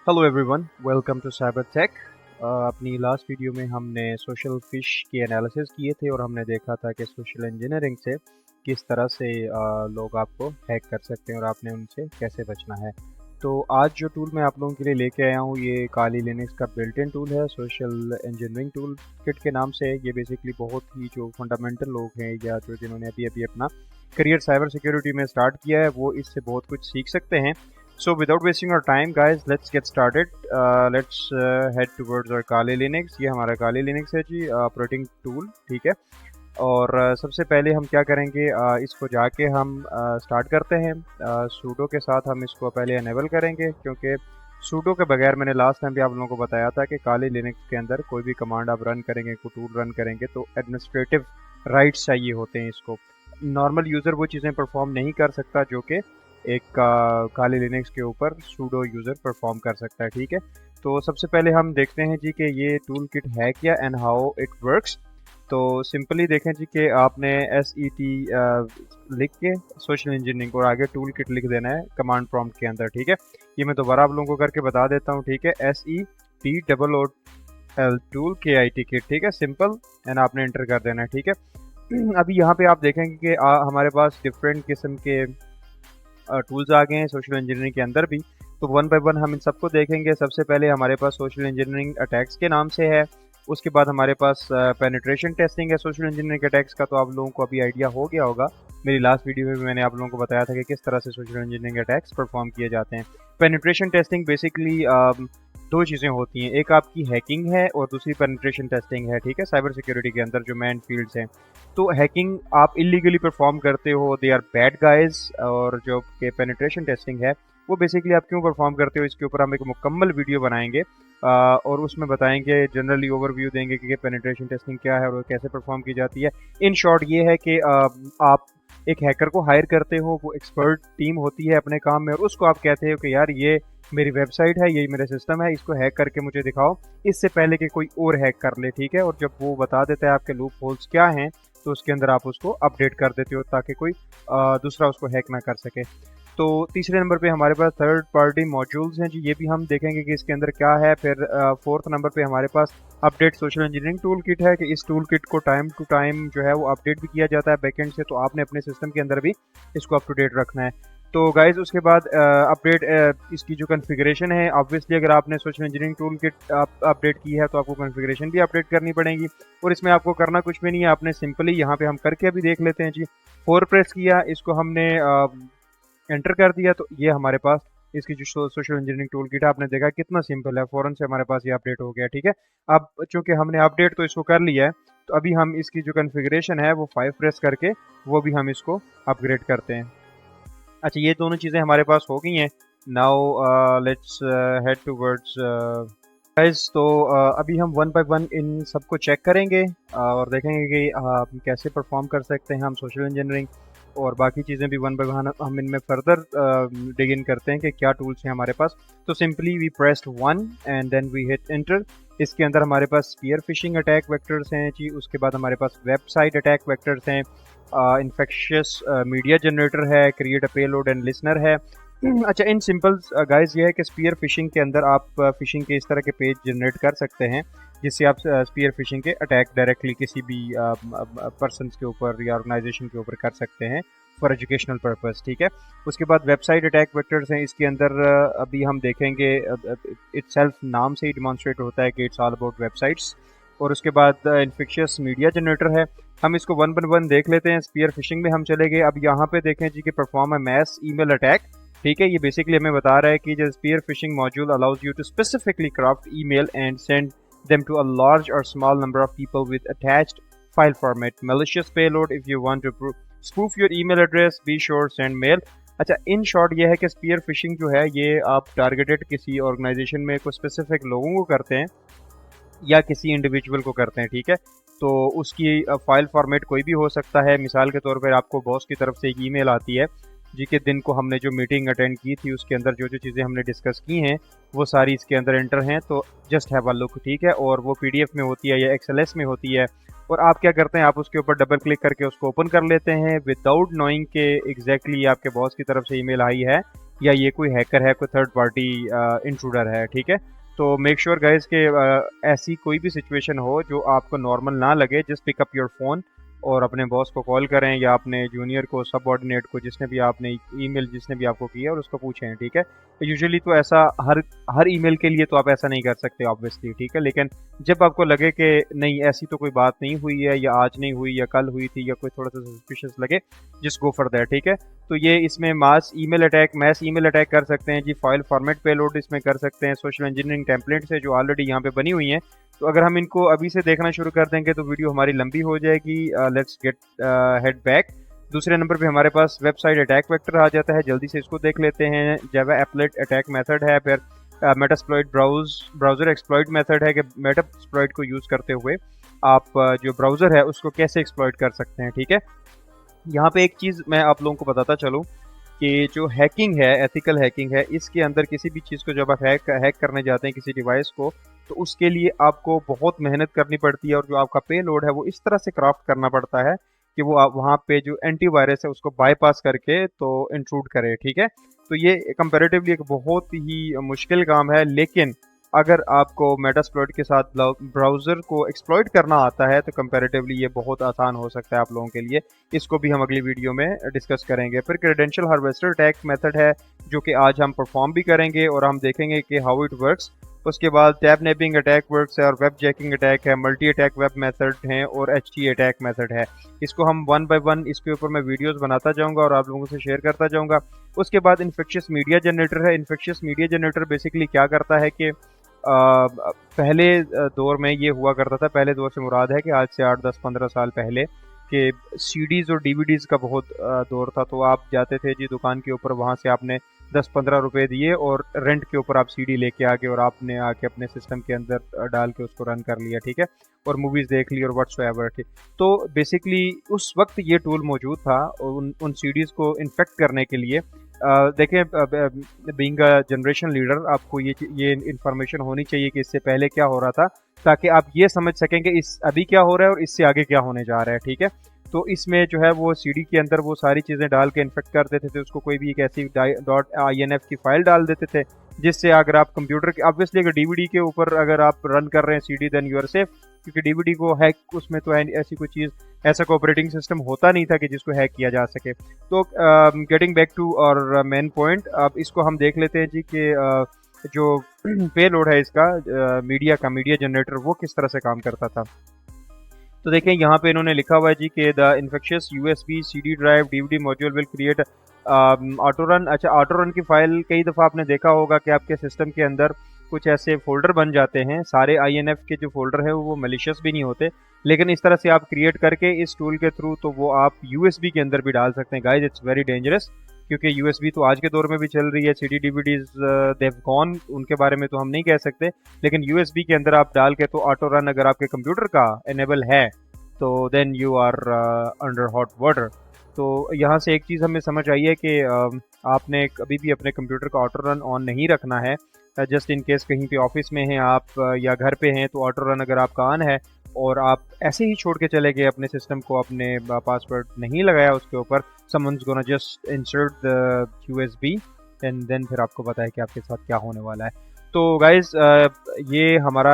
Hello everyone, welcome to Cyber Tech. अपनी last video में हमने सोशल फिश की एनालिसिस किए थे और हमने देखा था कि सोशल इंजीनियरिंग से किस तरह से लोग आपको हैक कर सकते हैं और आपने उनसे कैसे बचना है। तो आज जो टूल मैं आप लोगों के लिए लेके आया हूँ ये काली लिनक्स का बिल्ट इन टूल है, सोशल इंजीनियरिंग टूल किट के नाम से। ये बेसिकली बहुत ही जो फंडामेंटल लोग हैं या जो जिन्होंने अभी अभी अपना करियर साइबर सिक्योरिटी में स्टार्ट किया है वो इससे बहुत कुछ सीख सकते हैं। So without wasting our time guys, let's get started. Let's head towards our Kali Linux। ये हमारा Kali Linux है जी, ऑपरेटिंग टूल, ठीक है। और सबसे पहले हम क्या करेंगे, इसको जाके हम स्टार्ट करते हैं। सूडो के साथ हम इसको पहले अनेबल करेंगे, क्योंकि सूडो के बगैर मैंने लास्ट टाइम भी आप लोगों को बताया था कि काली लिनक्स के अंदर कोई भी कमांड आप रन करेंगे, कोई टूल रन करेंगे तो एडमिनिस्ट्रेटिव राइट्स चाहिए होते हैं इसको। नॉर्मल यूज़र वो चीज़ें परफॉर्म नहीं कर सकता जो कि एक काली लिनक्स के ऊपर सूडो यूज़र परफॉर्म कर सकता है, ठीक है। तो सबसे पहले हम देखते हैं जी कि ये टूल किट है क्या एंड हाउ इट वर्क्स। तो सिंपली देखें जी कि आपने SET लिख के सोशल इंजीनियरिंग और आगे टूल किट लिख देना है कमांड प्रॉम्प्ट के अंदर, ठीक है। ये मैं दोबारा आप लोगों को करके बता देता हूँ, ठीक है। SETOOL टूल KIT किट, ठीक है, सिंपल, एंड आपने एंटर कर देना है, ठीक है। अभी यहाँ पे आप देखेंगे कि हमारे पास डिफरेंट किस्म के टूल्स आ गए हैं सोशल इंजीनियरिंग के अंदर भी। तो वन बाय वन हम इन सबको देखेंगे। सबसे पहले हमारे पास सोशल इंजीनियरिंग अटैक्स के नाम से है। उसके बाद हमारे पास पेनिट्रेशन टेस्टिंग है सोशल इंजीनियरिंग अटैक्स का। तो आप लोगों को अभी आइडिया हो गया होगा, मेरी लास्ट वीडियो में भी मैंने आप लोगों को बताया था कि किस तरह से सोशल इंजीनियरिंग अटैक्स परफॉर्म किए जाते हैं। पेनिट्रेशन टेस्टिंग बेसिकली दो चीज़ें होती हैं, एक आपकी हैकिंग है और दूसरी पेनिट्रेशन टेस्टिंग है, ठीक है। साइबर सिक्योरिटी के अंदर जो मेन फील्ड्स हैं, तो हैकिंग आप इलीगली परफॉर्म करते हो, दे आर बैड गाइज। और जो के पेनिट्रेशन टेस्टिंग है वो बेसिकली आप क्यों परफॉर्म करते हो, इसके ऊपर हम एक मुकम्मल वीडियो बनाएंगे और उसमें बताएंगे, जनरली ओवरव्यू देंगे कि पेनिट्रेशन टेस्टिंग क्या है और कैसे परफॉर्म की जाती है। इन शॉर्ट ये है कि आप एक हैकर को हायर करते हो, वो एक्सपर्ट टीम होती है अपने काम में, और उसको आप कहते हो कि यार ये मेरी वेबसाइट है, यही मेरा सिस्टम है, इसको हैक करके मुझे दिखाओ, इससे पहले कि कोई और हैक कर ले, ठीक है। और जब वो बता देता है आपके लूप होल्स क्या हैं, तो उसके अंदर आप उसको अपडेट कर देते हो ताकि कोई दूसरा उसको हैक ना कर सके। तो तीसरे नंबर पे हमारे पास थर्ड पार्टी मॉड्यूल्स हैं जी, ये भी हम देखेंगे कि इसके अंदर क्या है। फिर फोर्थ नंबर पे हमारे पास update social engineering tool kit है कि इस टूल किट को टाइम टू टाइम जो है वो अपडेट भी किया जाता है बैकएंड से, तो आपने अपने सिस्टम के अंदर भी इसको अप टू डेट रखना है। तो गाइज उसके बाद अपडेट इसकी जो कॉन्फ़िगरेशन है, ऑब्वियसली अगर आपने social engineering tool kit update की है तो आपको कॉन्फ़िगरेशन भी अपडेट करनी पड़ेगी। और इसमें आपको करना कुछ भी नहीं है, आपने सिंपली यहाँ पे हम करके अभी देख लेते हैं जी। 4 प्रेस किया, इसको हमने एंटर कर दिया, तो ये हमारे पास इसकी जो सोशल इंजीनियरिंग टूल किट है, आपने देखा कितना सिंपल है, फ़ौरन से हमारे पास ये अपडेट हो गया, ठीक है। अब चूँकि हमने अपडेट तो इसको कर लिया है, तो अभी हम इसकी जो कॉन्फ़िगरेशन है वो 5 प्रेस करके वो भी हम इसको अपग्रेड करते हैं। अच्छा, ये दोनों चीज़ें हमारे पास हो गई हैं। Now let's head towards guys. तो अभी हम वन बाय वन इन सबको चेक करेंगे और देखेंगे कि कैसे परफॉर्म कर सकते हैं हम सोशल इंजीनियरिंग, और बाकी चीज़ें भी वन बाय वन हम इनमें फर्दर डिग इन करते हैं कि क्या टूल्स हैं हमारे पास। तो simply we pressed 1 and then we hit enter. इसके अंदर हमारे पास स्पीयर फिशिंग अटैक वेक्टर्स हैं जी, उसके बाद हमारे पास वेबसाइट अटैक वेक्टर्स हैं, इन्फेक्शियस मीडिया जनरेटर है, create a payload and listener है। अच्छा, इन सिंपल गाइस ये है कि स्पीयर फिशिंग के अंदर आप फिशिंग के इस तरह के पेज जनरेट कर सकते हैं जिससे आप स्पीयर फिशिंग के अटैक डायरेक्टली किसी भी पर्सन के ऊपर या ऑर्गेनाइजेशन के ऊपर कर सकते हैं फॉर एजुकेशनल पर्पस, ठीक है। उसके बाद वेबसाइट अटैक वेक्टर्स हैं, इसके अंदर अभी हम देखेंगे इटसेल्फ नाम से ही डिमॉन्स्ट्रेट होता है कि इट्स ऑल अबाउट वेबसाइट्स। और उसके बाद इन्फेक्शियस मीडिया जनरेटर है, हम इसको वन बाय वन देख लेते हैं। स्पीयर फिशिंग में हम चले गए, अब यहाँ पे देखें जी कि perform a mass email attack, ठीक है। ये बेसिकली हमें बता रहा है कि जो स्पीयर फिशिंग module allows you to specifically craft email and send them to a large or small number of people with attached file format. Malicious payload, if you want to spoof your email address, be sure send mail. अच्छा, in short ये है कि spear fishing जो है ये आप targeted किसी organisation में कुछ स्पेसिफिक लोगों को करते हैं या किसी इंडिविजुअल को करते हैं, ठीक है। तो उसकी फाइल फॉर्मेट कोई भी हो सकता है। मिसाल के तौर पर आपको बॉस की तरफ से एक ईमेल आती है जी के दिन को हमने जो मीटिंग अटेंड की थी उसके अंदर जो जो चीज़ें हमने डिस्कस की हैं वो सारी इसके अंदर एंटर हैं, तो जस्ट हैव अ लुक, ठीक है। और वो PDF में होती है या XLS में होती है, और आप क्या करते हैं, आप उसके ऊपर डबल क्लिक करके उसको ओपन कर लेते हैं विदाउट नोइंग के एग्जैक्टली आपके बॉस की तरफ से ईमेल आई है या ये कोई हैकर है, कोई थर्ड पार्टी इंट्रूडर है, ठीक है। तो मेक श्योर गाइस कि ऐसी कोई भी सिचुएशन हो जो आपको नॉर्मल ना लगे, just pick up your phone और अपने बॉस को कॉल करें या अपने जूनियर को, सबऑर्डिनेट को, जिसने भी आपने ईमेल जिसने भी आपको किया, और उसको पूछें, ठीक है। यूजुअली तो ऐसा हर ईमेल के लिए तो आप ऐसा नहीं कर सकते ऑब्वियसली, ठीक है, लेकिन जब आपको लगे कि नहीं ऐसी तो कोई बात नहीं हुई है, या आज नहीं हुई, या कल हुई थी, या कोई थोड़ा सा सस्पिशियस लगे, जस्ट गो फॉर दैट, ठीक है। तो ये इसमें मैस ईमेल अटैक कर सकते हैं जी, फाइल फॉर्मेट पेलोड इसमें कर सकते हैं, सोशल इंजीनियरिंग टेम्पलेट्स है जो ऑलरेडी यहाँ पे बनी हुई हैं। तो अगर हम इनको अभी से देखना शुरू कर देंगे तो वीडियो हमारी लंबी हो जाएगी। Let's get head back. दूसरे नंबर पे हमारे पास वेबसाइट अटैक वेक्टर आ जाता है, जल्दी से इसको देख लेते हैं। जावा एप्लेट अटैक मेथड है, फिर मेटास्प्लॉइट ब्राउज़र एक्सप्लॉइट मेथड है कि मेटास्प्लॉइट को यूज़ करते हुए आप जो ब्राउज़र है उसको कैसे एक्सप्लॉइट कर सकते हैं, ठीक है। यहाँ पे एक चीज़ मैं आप लोगों को बताता चलूँ कि जो हैकिंग है, एथिकल हैकिंग है, इसके अंदर किसी भी चीज़ को जब आप हैक करने जाते हैं किसी डिवाइस को, तो उसके लिए आपको बहुत मेहनत करनी पड़ती है, और जो आपका पेलोड है वो इस तरह से क्राफ्ट करना पड़ता है कि वो आप वहाँ पे जो एंटीवायरस है उसको बाईपास करके तो इंट्रूड करे, ठीक है। तो ये कंपैरेटिवली एक बहुत ही मुश्किल काम है, लेकिन अगर आपको मेटास्प्लॉइट के साथ ब्राउज़र को एक्सप्लॉइट करना आता है तो कंपैरेटिवली ये बहुत आसान हो सकता है आप लोगों के लिए। इसको भी हम अगली वीडियो में डिस्कस करेंगे। फिर क्रेडेंशियल हार्वेस्टर अटैक मेथड है जो कि आज हम परफॉर्म भी करेंगे और हम देखेंगे कि हाउ इट वर्क्स। उसके बाद टैब नेबिंग अटैक वर्क्स है, और वेब जैकिंग अटैक है, मल्टी अटैक वेब मेथड हैं, और एचटी अटैक मेथड है। इसको हम वन बाय वन इसके ऊपर मैं वीडियोस बनाता जाऊंगा और आप लोगों से शेयर करता जाऊंगा। उसके बाद इन्फेक्शियस मीडिया जनरेटर है। इन्फेक्शियस मीडिया जनरेटर बेसिकली क्या करता है कि पहले दौर में ये हुआ करता था, पहले दौर से मुराद है कि आज से 8, 10, 15 साल पहले, कि सीडीज़ और डीवीडीज़ का बहुत दौर था। तो आप जाते थे जी दुकान के ऊपर, वहाँ से आपने 10-15 रुपए दिए और रेंट के ऊपर आप सीडी लेके आ गए और आपने आके अपने सिस्टम के अंदर डाल के उसको रन कर लिया, ठीक है, और मूवीज़ देख ली और व्हाट्सएवर, ठीक। तो बेसिकली उस वक्त ये टूल मौजूद था उन सीडीज़ को इन्फेक्ट करने के लिए। देखें, बीइंग अ जनरेशन लीडर आपको ये इन्फॉर्मेशन होनी चाहिए कि इससे पहले क्या हो रहा था, ताकि आप ये समझ सकें कि इस अभी क्या हो रहा है और इससे आगे क्या होने जा रहा है, ठीक है। तो इसमें जो है वो सीडी के अंदर वो सारी चीज़ें डाल के इन्फेक्ट कर देते थे उसको, कोई भी एक ऐसी .inf की फाइल डाल देते थे, जिससे अगर आप कंप्यूटर के, ऑब्वियसली अगर डीवीडी के ऊपर अगर आप रन कर रहे हैं CD, then you are safe, क्योंकि डीवीडी को हैक उसमें तो ऐसी कोई चीज़, ऐसा कोई ऑपरेटिंग सिस्टम होता नहीं था कि जिसको हैक किया जा सके। तो गेटिंग बैक टू और मेन पॉइंट, अब इसको हम देख लेते हैं जी कि जो पेलोड है इसका मीडिया जनरेटर वो किस तरह से काम करता था। तो देखें यहाँ पे इन्होंने लिखा हुआ है जी कि the infectious USB CD drive DVD module will create auto run. अच्छा, ऑटो रन की फाइल कई दफ़ा आपने देखा होगा कि आपके सिस्टम के अंदर कुछ ऐसे फोल्डर बन जाते हैं। सारे आईएनएफ के जो फोल्डर है वो मलिशियस भी नहीं होते, लेकिन इस तरह से आप क्रिएट करके इस टूल के थ्रू तो वो आप यूएसबी के अंदर भी डाल सकते हैं। गाइस, इट्स वेरी डेंजरस, क्योंकि यूएसबी तो आज के दौर में भी चल रही है। सीडी डीवीडीज देव गॉन, उनके बारे में तो हम नहीं कह सकते, लेकिन यूएसबी के अंदर आप डाल के तो ऑटो रन अगर आपके कंप्यूटर का इनेबल है तो then you are under hot water. तो यहाँ से एक चीज़ हमें समझ आई है कि आपने कभी भी अपने कंप्यूटर का ऑटो रन ऑन नहीं रखना है। जस्ट इन केस कहीं पे ऑफिस में हैं आप या घर पे हैं, तो ऑटो रन अगर आपका ऑन है और आप ऐसे ही छोड़ के चले गए अपने सिस्टम को, अपने पासवर्ड नहीं लगाया उसके ऊपर, someone's gonna just insert the USB and then फिर आपको पता है कि आपके साथ क्या होने वाला है। तो गाइज ये हमारा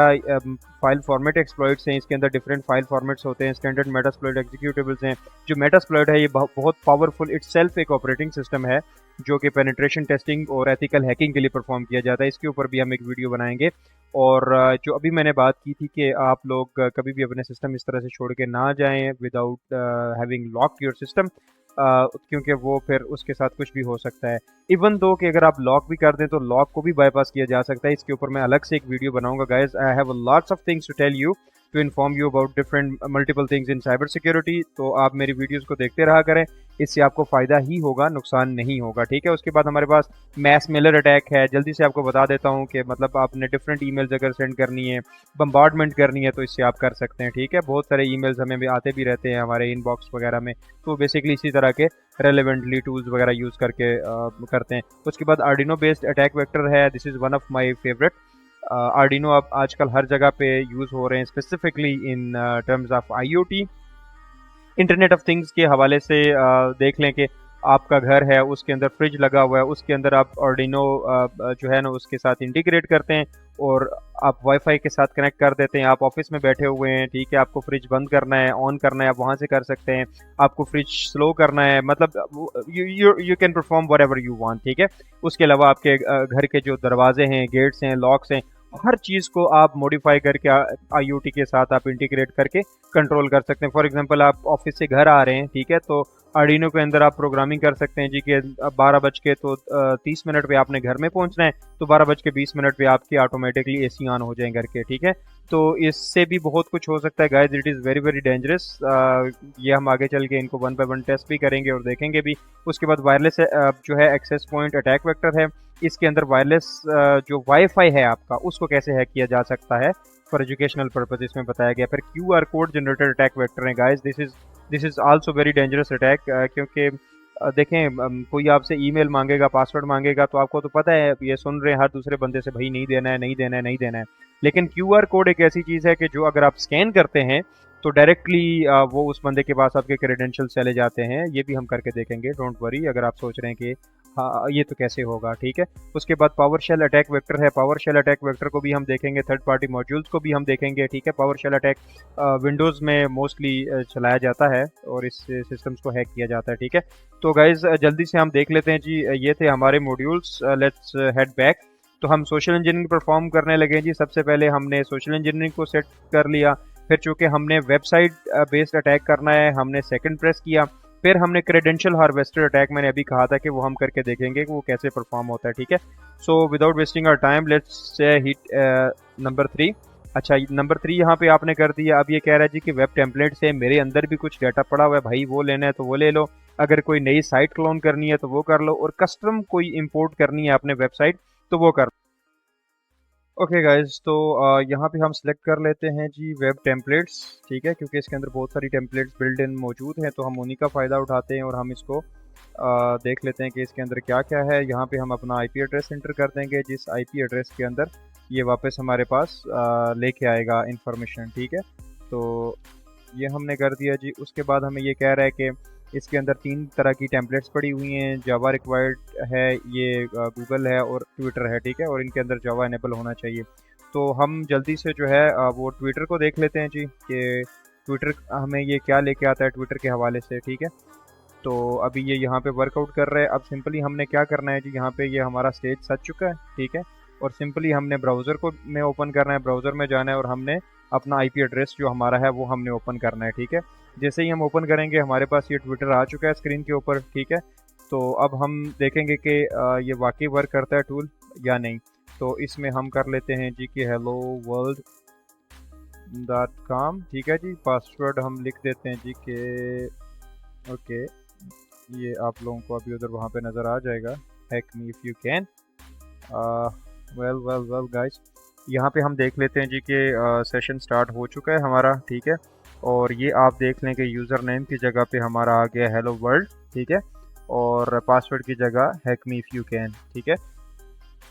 फाइल फॉर्मेट एक्सप्लॉइट्स हैं। इसके अंदर डिफरेंट फाइल फॉर्मेट्स होते हैं। स्टैंडर्ड मेटास्प्लॉइट एग्जीक्यूटेबल्स हैं। जो मेटास्प्लॉइट है ये बहुत पावरफुल इटसेल्फ एक ऑपरेटिंग सिस्टम है जो कि पेनिट्रेशन टेस्टिंग और एथिकल हैकिंग के लिए परफॉर्म किया जाता है। इसके ऊपर भी हम एक वीडियो बनाएंगे। और जो अभी मैंने बात की थी कि आप लोग कभी भी अपने सिस्टम इस तरह से छोड़ के ना जाएं without having lock your system, क्योंकि वो फिर उसके साथ कुछ भी हो सकता है। इवन दो कि अगर आप लॉक भी कर दें तो लॉक को भी बाईपास किया जा सकता है। इसके ऊपर मैं अलग से एक वीडियो बनाऊंगा। Guys, I have lots of things to tell you to inform you about different multiple things in cyber security. तो आप मेरी वीडियोस को देखते रहा करें, इससे आपको फ़ायदा ही होगा, नुकसान नहीं होगा, ठीक है। उसके बाद हमारे पास मैस मेलर अटैक है। जल्दी से आपको बता देता हूँ कि मतलब आपने डिफरेंट ईमेल्स अगर सेंड करनी है, बम्बार्डमेंट करनी है, तो इससे आप कर सकते हैं, ठीक है। बहुत सारे ईमेल्स हमें भी आते भी रहते हैं हमारे इनबॉक्स वगैरह में, तो बेसिकली इसी तरह के रेलेवेंटली टूल्स वगैरह यूज़ करके करते हैं। उसके बाद आर्डिनो बेस्ड अटैक वेक्टर है। This is one of my favourite. Arduino अब आजकल हर जगह पे यूज़ हो रहे हैं, specifically in terms of IoT, internet of things के हवाले से। देख लें कि आपका घर है उसके अंदर फ्रिज लगा हुआ है, उसके अंदर आप आर्डिनो जो है ना उसके साथ इंटीग्रेट करते हैं और आप वाईफाई के साथ कनेक्ट कर देते हैं। आप ऑफिस में बैठे हुए हैं, ठीक है, आपको फ्रिज बंद करना है, ऑन करना है, आप वहाँ से कर सकते हैं। आपको फ्रिज स्लो करना है, मतलब you can perform whatever you want, ठीक है। उसके अलावा आपके घर के जो दरवाजे हैं, गेट्स हैं, लॉक्स हैं, हर चीज़ को आप मॉडिफाई करके आईओटी के साथ आप इंटीग्रेट करके कंट्रोल कर सकते हैं। फॉर एग्जांपल आप ऑफिस से घर आ रहे हैं, ठीक है, तो आर्डिनो के अंदर आप प्रोग्रामिंग कर सकते हैं जी कि 12:30 पे आपने घर में पहुंचना है, तो 12:20 पे आपकी ऑटोमेटिकली एसी ऑन हो जाए घर के, ठीक है। तो इससे भी बहुत कुछ हो सकता है guys, it is very very dangerous. ये हम आगे चल के इनको 1 बाय 1 टेस्ट भी करेंगे और देखेंगे भी। उसके बाद वायरलेस जो है एक्सेस पॉइंट अटैक वेक्टर है, इसके अंदर वायरलेस जो वाईफाई है आपका उसको कैसे हैक किया जा सकता है फॉर एजुकेशनल पर्पज इसमें बताया गया। फिर QR code generated attack vector है guys, this is also very dangerous attack, क्योंकि देखें कोई आपसे ईमेल मांगेगा, पासवर्ड मांगेगा, तो आपको तो पता है, ये सुन रहे हैं हर दूसरे बंदे से, भाई नहीं देना है, नहीं देना है, नहीं देना है। लेकिन क्यूआर कोड एक ऐसी चीज़ है कि जो अगर आप स्कैन करते हैं तो डायरेक्टली वो उस बंदे के पास आपके क्रेडेंशियल्स चले जाते हैं। ये भी हम करके देखेंगे, डोंट वरी, अगर आप सोच रहे हैं कि हाँ ये तो कैसे होगा, ठीक है। उसके बाद पावर शेल अटैक वेक्टर है, पावर शेल अटैक वेक्टर को भी हम देखेंगे, थर्ड पार्टी मॉड्यूल्स को भी हम देखेंगे, ठीक है। पावर शेल अटैक विंडोज़ में मोस्टली चलाया जाता है और इस सिस्टम्स को हैक किया जाता है, ठीक है। तो गाइज जल्दी से हम देख लेते हैं जी, ये थे हमारे मॉड्यूल्स। Let's head back. तो हम सोशल इंजीनियरिंग परफॉर्म करने लगे जी। सबसे पहले हमने सोशल इंजीनियरिंग को सेट कर लिया, फिर चूंकि हमने वेबसाइट बेस्ड अटैक करना है, हमने सेकंड प्रेस किया, फिर हमने क्रेडेंशियल हार्वेस्टर अटैक, मैंने अभी कहा था कि वो हम करके देखेंगे कि वो कैसे परफॉर्म होता है, ठीक है। So without wasting our time let's say hit number 3। अच्छा नंबर 3 यहाँ पे आपने कर दिया। अब ये कह रहा है जी कि वेब टेम्पलेट से मेरे अंदर भी कुछ डाटा पड़ा हुआ है, भाई वो लेना है तो वो ले लो, अगर कोई नई साइट क्लोन करनी है तो वो कर लो, और कस्टम कोई इंपोर्ट करनी है अपने वेबसाइट तो वो कर। ओके गाइज, तो यहाँ पे हम सिलेक्ट कर लेते हैं जी वेब टेम्पलेट्स, ठीक है, क्योंकि इसके अंदर बहुत सारी टेम्पलेट्स बिल्ड इन मौजूद हैं, तो हम उन्हीं का फ़ायदा उठाते हैं और हम इसको देख लेते हैं कि इसके अंदर क्या क्या है। यहाँ पे हम अपना आईपी एड्रेस एंटर कर देंगे, जिस आईपी एड्रेस के अंदर ये वापस हमारे पास लेके आएगा इंफॉर्मेशन, ठीक है। तो ये हमने कर दिया जी। उसके बाद हमें ये कह रहा है कि इसके अंदर 3 तरह की टेम्पलेट्स पड़ी हुई हैं, जावा रिक्वायर्ड है, ये गूगल है और ट्विटर है, ठीक है, और इनके अंदर जावा इनेबल होना चाहिए। तो हम जल्दी से जो है वो ट्विटर को देख लेते हैं जी कि ट्विटर हमें ये क्या लेके आता है ट्विटर के हवाले से, ठीक है। तो अभी ये यहाँ पे वर्कआउट कर रहा है। अब सिंपली हमने क्या करना है जी, यहाँ पे ये हमारा स्टेज सज चुका है, ठीक है, और सिंपली हमने ब्राउज़र को में ओपन करना है, ब्राउज़र में जाना है और हमने अपना आईपी एड्रेस जो हमारा है वो हमने ओपन करना है, ठीक है। जैसे ही हम ओपन करेंगे हमारे पास ये ट्विटर आ चुका है स्क्रीन के ऊपर, ठीक है। तो अब हम देखेंगे कि ये वाकई वर्क करता है टूल या नहीं। तो इसमें हम कर लेते हैं जी कि helloworld.com, ठीक है जी। पासवर्ड हम लिख देते हैं जी कि ओके, ये आप लोगों को अभी उधर वहाँ पे नज़र आ जाएगा, hack me if you can. Well guys, यहाँ पे हम देख लेते हैं जी कि सेशन स्टार्ट हो चुका है हमारा, ठीक है। और ये आप देख लें कि यूज़र नेम की जगह पे हमारा आ गया हेलो वर्ल्ड, ठीक है, और पासवर्ड की जगह hack me if you can, ठीक है।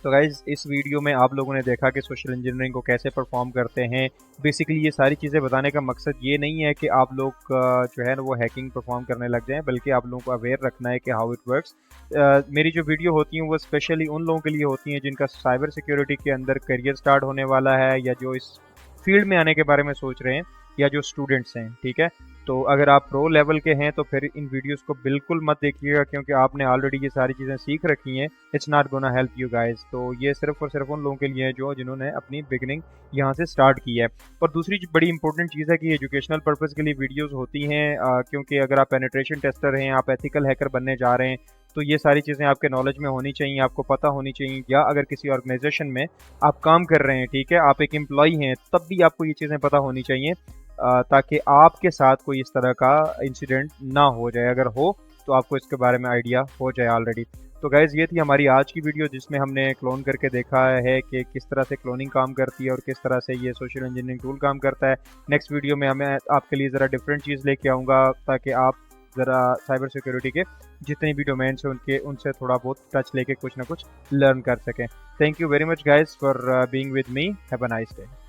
तो गाइज़ इस वीडियो में आप लोगों ने देखा कि सोशल इंजीनियरिंग को कैसे परफॉर्म करते हैं। बेसिकली ये सारी चीज़ें बताने का मकसद ये नहीं है कि आप लोग जो है ना वो हैकिंग परफॉर्म करने लग जाएं, बल्कि आप लोगों को अवेयर रखना है कि हाउ इट वर्क्स। मेरी जो वीडियो होती हैं वो स्पेशली उन लोगों के लिए होती हैं जिनका साइबर सिक्योरिटी के अंदर करियर स्टार्ट होने वाला है, या जो इस फील्ड में आने के बारे में सोच रहे हैं, या जो स्टूडेंट्स हैं, ठीक है। तो अगर आप प्रो लेवल के हैं तो फिर इन वीडियोस को बिल्कुल मत देखिएगा, क्योंकि आपने ऑलरेडी ये सारी चीज़ें सीख रखी हैं। It's not gonna help you guys. तो ये सिर्फ और सिर्फ उन लोगों के लिए है जो जिन्होंने अपनी बिगनिंग यहाँ से स्टार्ट की है। और दूसरी बड़ी इंपॉर्टेंट चीज़ है कि एजुकेशनल पर्पज़ के लिए वीडियोज़ होती हैं, क्योंकि अगर आप पेनिट्रेशन टेस्टर हैं, आप एथिकल हैकर बनने जा रहे हैं, तो ये सारी चीज़ें आपके नॉलेज में होनी चाहिए, आपको पता होनी चाहिए। या अगर किसी ऑर्गेनाइजेशन में आप काम कर रहे हैं, ठीक है, आप एक एम्प्लॉई हैं, तब भी आपको ये चीज़ें पता होनी चाहिए, ताकि आपके साथ कोई इस तरह का इंसिडेंट ना हो जाए। अगर हो तो आपको इसके बारे में आइडिया हो जाए ऑलरेडी। तो गाइज़ ये थी हमारी आज की वीडियो, जिसमें हमने क्लोन करके देखा है कि किस तरह से क्लोनिंग काम करती है और किस तरह से ये सोशल इंजीनियरिंग टूल काम करता है। नेक्स्ट वीडियो में हमें आपके लिए ज़रा डिफरेंट चीज़ लेके आऊँगा, ताकि आप ज़रा साइबर सिक्योरिटी के जितने भी डोमेन्स हैं उनसे थोड़ा बहुत टच लेके कुछ ना कुछ लर्न कर सकें। Thank you very much guys for being with me. Have a nice day.